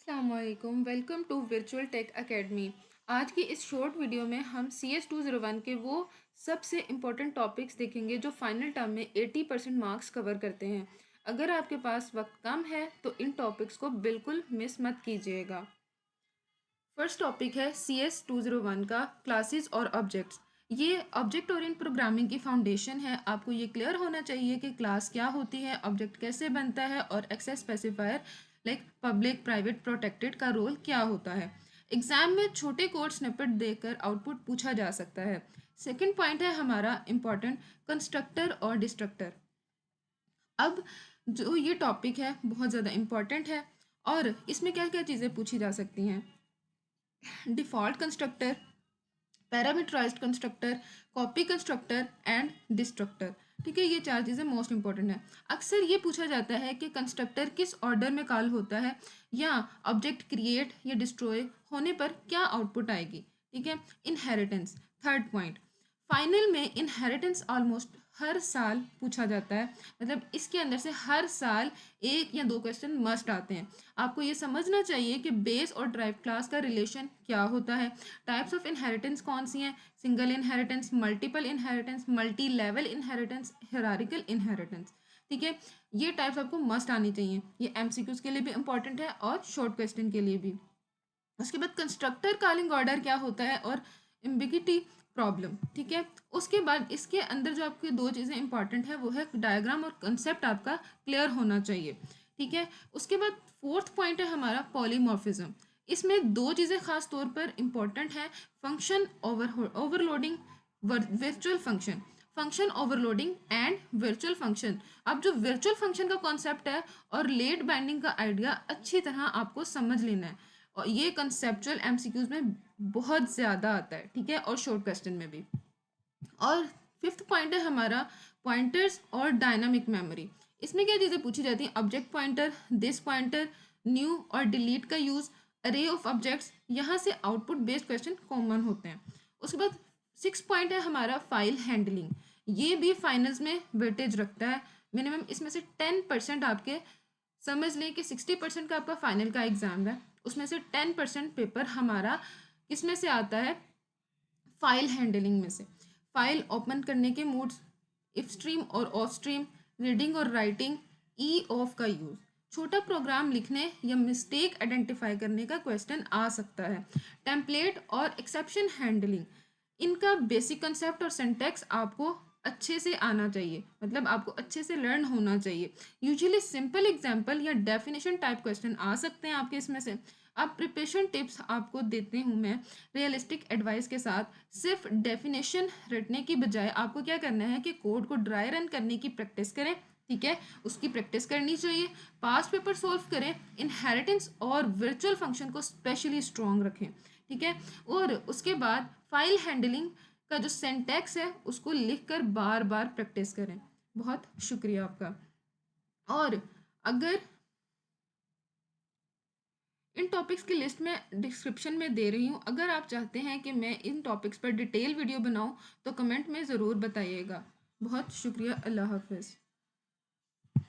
अस्सलामुअलैकुम, welcome to virtual tech academy. आज की इस शॉर्ट वीडियो में हम CS 201 के वो सबसे इम्पोर्टेंट टॉपिक्स देखेंगे जो फाइनल टर्म में 80% मार्क्स कवर करते हैं। अगर आपके पास वक्त कम है तो इन टॉपिक्स को बिल्कुल मिस मत कीजिएगा। फर्स्ट टॉपिक है CS 201 का क्लासेस और ऑब्जेक्ट्स। ये ऑब्जेक्ट ओरिएंटेड प्रोग्रामिंग की फाउंडेशन है। आपको ये क्लियर होना चाहिए कि क्लास क्या होती है, ऑब्जेक्ट कैसे बनता है और access specifier like public, private, protected का रोल क्या होता है। एग्जाम में छोटे कोड स्निपेट देकर आउटपुट पूछा जा सकता है। सेकंड पॉइंट है हमारा इम्पॉर्टेंट कंस्ट्रक्टर और डिस्ट्रक्टर। अब जो ये टॉपिक है बहुत ज़्यादा इम्पॉर्टेंट है और इसमें क्या क्या चीज़ें पूछी जा सकती हैं। Default constructor, parameterised constructor, copy constructor and destructor. ठीक है, ये चार चीज़ें मोस्ट इंपॉर्टेंट है। अक्सर ये पूछा जाता है कि कंस्ट्रक्टर किस ऑर्डर में कॉल होता है या ऑब्जेक्ट क्रिएट या डिस्ट्रॉय होने पर क्या आउटपुट आएगी। ठीक है, इनहेरिटेंस थर्ड पॉइंट। फाइनल में इनहेरिटेंस ऑलमोस्ट हर साल पूछा जाता है, मतलब इसके अंदर से हर साल एक या दो क्वेश्चन मस्ट आते हैं। आपको ये समझना चाहिए कि बेस और ड्राइव क्लास का रिलेशन क्या होता है, टाइप्स ऑफ इनहेरिटेंस कौन सी हैं, single inheritance, multiple inheritance, multi level inheritance, hierarchical inheritance. ठीक है, ये टाइप्स आपको मस्ट आनी चाहिए। ये एमसीक्यूज के लिए भी इंपॉर्टेंट है और शॉर्ट क्वेश्चन के लिए भी। उसके बाद कंस्ट्रक्टर कॉलिंग ऑर्डर क्या होता है और एम्बिगिटी प्रॉब्लम। ठीक है, उसके बाद इसके अंदर जो आपकी दो चीज़ें इंपॉर्टेंट है वो है डायग्राम और कंसेप्ट आपका क्लियर होना चाहिए। ठीक है, उसके बाद फोर्थ पॉइंट है हमारा पॉलीमॉर्फिज्म। इसमें दो चीज़ें खास तौर पर इंपॉर्टेंट है, function overloading, virtual function, function overloading and virtual function. अब जो वर्चुअल फंक्शन का कॉन्सेप्ट है और लेट बाइंडिंग का आइडिया अच्छी तरह आपको समझ लेना है और ये कंसेप्चुअल एमसीक्यूज में बहुत ज़्यादा आता है। ठीक है, और शॉर्ट क्वेश्चन में भी। और फिफ्थ पॉइंट है हमारा पॉइंटर्स और डायनामिक मेमोरी। इसमें क्या चीज़ें पूछी जाती हैं, object pointer, this pointer, new और डिलीट का यूज़, अरे ऑफ ऑब्जेक्ट्स। यहाँ से आउटपुट बेस्ड क्वेश्चन कॉमन होते हैं। उसके बाद सिक्स पॉइंट है हमारा फाइल हैंडलिंग। ये भी फाइनल्स में वेटेज रखता है। मिनिमम इसमें से 10% आपके, समझ लें कि 60% का आपका फाइनल का एग्जाम है, उसमें से 10% पेपर हमारा किसमें से आता है, फाइल हैंडलिंग में से। फाइल ओपन करने के मूड्स, इफ स्ट्रीम और ऑफ स्ट्रीम, रीडिंग और राइटिंग, ई ऑफ का यूज़, छोटा प्रोग्राम लिखने या मिस्टेक आइडेंटिफाई करने का क्वेश्चन आ सकता है। टेम्पलेट और एक्सेप्शन हैंडलिंग, इनका बेसिक कंसेप्ट और सिंटैक्स आपको अच्छे से आना चाहिए, मतलब आपको अच्छे से लर्न होना चाहिए। यूजुअली सिंपल एग्जांपल या डेफिनेशन टाइप क्वेश्चन आ सकते हैं आपके इसमें से। अब प्रिपरेशन टिप्स आपको देती हूँ मैं रियलिस्टिक एडवाइस के साथ। सिर्फ डेफिनेशन रटने की बजाय आपको क्या करना है कि कोड को ड्राई रन करने की प्रैक्टिस करें। ठीक है, उसकी प्रैक्टिस करनी चाहिए। पास्ट पेपर सॉल्व करें। इनहेरिटेंस और वर्चुअल फंक्शन को स्पेशली स्ट्रॉन्ग रखें। ठीक है, और उसके बाद फाइल हैंडलिंग का जो सेंटेक्स है उसको लिख कर बार बार प्रैक्टिस करें। बहुत शुक्रिया आपका। और अगर इन टॉपिक्स की लिस्ट मैं डिस्क्रिप्शन में दे रही हूँ, अगर आप चाहते हैं कि मैं इन टॉपिक्स पर डिटेल वीडियो बनाऊँ तो कमेंट में ज़रूर बताइएगा। बहुत शुक्रिया, अल्लाह हाफिज़।